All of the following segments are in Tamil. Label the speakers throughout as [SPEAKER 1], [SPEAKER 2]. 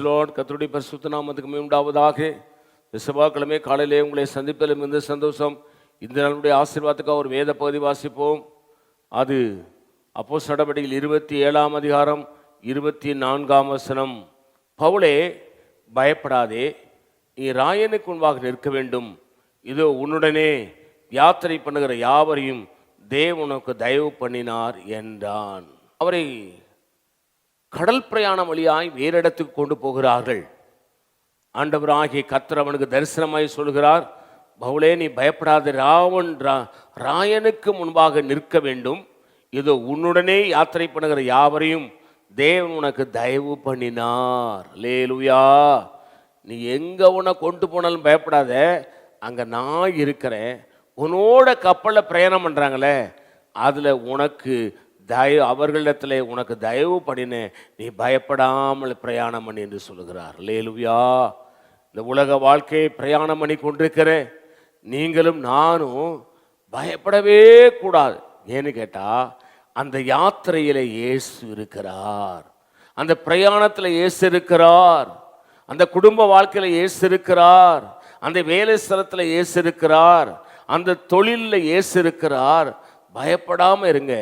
[SPEAKER 1] லார்ட். கர்த்தருடைய பரிசுத்த நாமத்துக்கு மகிமை உண்டாவதாக. இந்த செவ்வாய்க்கிழமை காலையிலே உங்களை சந்திப்பதில் மிகுந்த சந்தோஷம். இந்த நாளுடைய ஆசீர்வாதத்துக்காக ஒரு வேத பகுதி வாசிப்போம். அது அப்போஸ்தலர் நடபடிகள் 27ஆம் அதிகாரம் 24ஆம் வசனம். பவுலே, பயப்படாதே, நீ ராயனுக்கு முன்பாக நிற்க வேண்டும். இதோ உன்னுடனே யாத்திரை பண்ணுகிற யாவரையும் தேவன் உனக்கு தயவு பண்ணினார் என்றான். அவரை கடல் பிரயாணம் வழியாய் வேறு இடத்துக்கு கொண்டு போகிறார்கள். ஆண்டவராகிய கர்த்தர் அவனுக்கு தரிசனமாய் சொல்கிறார், பவுலே, நீ பயப்படாத, ராயனுக்கு முன்பாக நிற்க வேண்டும். இதோ உன்னுடனே யாத்திரை பண்ணுகிற யாவரையும் தேவன் உனக்கு தயவு பண்ணினார். அல்லேலூயா. நீ எங்க உன்னை கொண்டு போனாலும் பயப்படாத, அங்க நான் இருக்கிறேன். உன்னோட கப்பலில் பிரயாணம் பண்றாங்களே, அதுல உனக்கு அவர்களிடத்துல உனக்கு தயவு பண்ணினேன், நீ பயப்படாமல் பிரயாணம் பண்ணி என்று சொல்லுகிறார். அல்லேலூயா. இந்த உலக வாழ்க்கையை பிரயாணம் பண்ணி கொண்டிருக்கிற நீங்களும் நானும் பயப்படவே கூடாது. ஏன்னு கேட்டா, அந்த யாத்திரையில இயேசு இருக்கிறார், அந்த பிரயாணத்தில் இயேசு இருக்கிறார், அந்த குடும்ப வாழ்க்கையில இயேசு இருக்கிறார், அந்த வேலை ஸ்தலத்தில் இயேசு இருக்கிறார், அந்த தொழிலில் இயேசு இருக்கிறார். பயப்படாம இருங்க.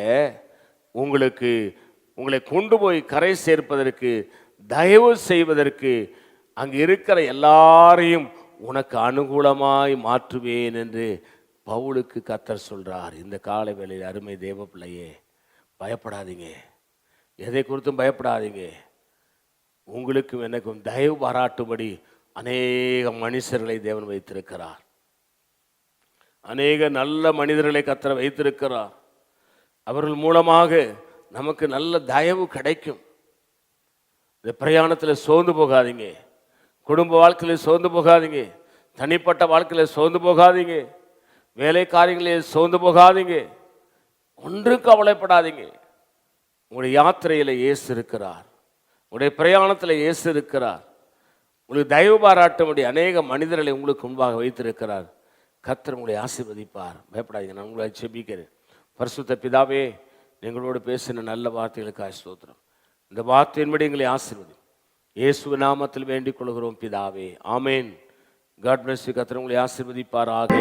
[SPEAKER 1] உங்களை கொண்டு போய் கரை சேர்ப்பதற்கு, தயவு செய்வதற்கு, அங்கு இருக்கிற எல்லாரையும் உனக்கு அனுகூலமாய் மாற்றுவேன் என்று பவுலுக்கு கர்த்தர் சொல்றார். இந்த காலை வேளையில் அருமை தேவ பிள்ளையே, பயப்படாதீங்க, எதை குறித்தும் பயப்படாதீங்க. உங்களுக்கும் எனக்கும் தயவு பாராட்டும்படி அநேக மனுஷர்களை தேவன் வைத்திருக்கிறார், அநேக நல்ல மனிதர்களை கர்த்தர் வைத்திருக்கிறார். அவர்கள் மூலமாக நமக்கு நல்ல தயவு கிடைக்கும். இந்த பிரயாணத்தில் சோர்ந்து போகாதீங்க, குடும்ப வாழ்க்கையில் சோர்ந்து போகாதீங்க, தனிப்பட்ட வாழ்க்கையில் சோர்ந்து போகாதீங்க, வேலை காரியங்களில் சோர்ந்து போகாதீங்க, ஒன்றும் கவலைப்படாதீங்க. உங்களுடைய யாத்திரையில் இயேசு இருக்கிறார், உங்களுடைய பிரயாணத்தில் இயேசு இருக்கிறார். உங்களுக்கு தயவு பாராட்டும்படி அநேக மனிதர்களை உங்களுக்கு முன்பாக வைத்திருக்கிறார். கர்த்தர் உங்களை ஆசீர்வதிப்பார். பயப்படாதீங்க. நான் உங்களை செபிக்கிறேன். பரிசுத்த பிதாவே, எங்களோடு பேசின நல்ல வார்த்தைகளுக்காக ஸ்தோத்திரம். இந்த வார்த்தையின்படி எங்களை ஆசீர்வதி, இயேசு நாமத்தில் வேண்டிக் கொள்கிறோம் பிதாவே, ஆமேன். God bless you. கர்த்தர் உங்களை ஆசீர்வதிப்பாராக.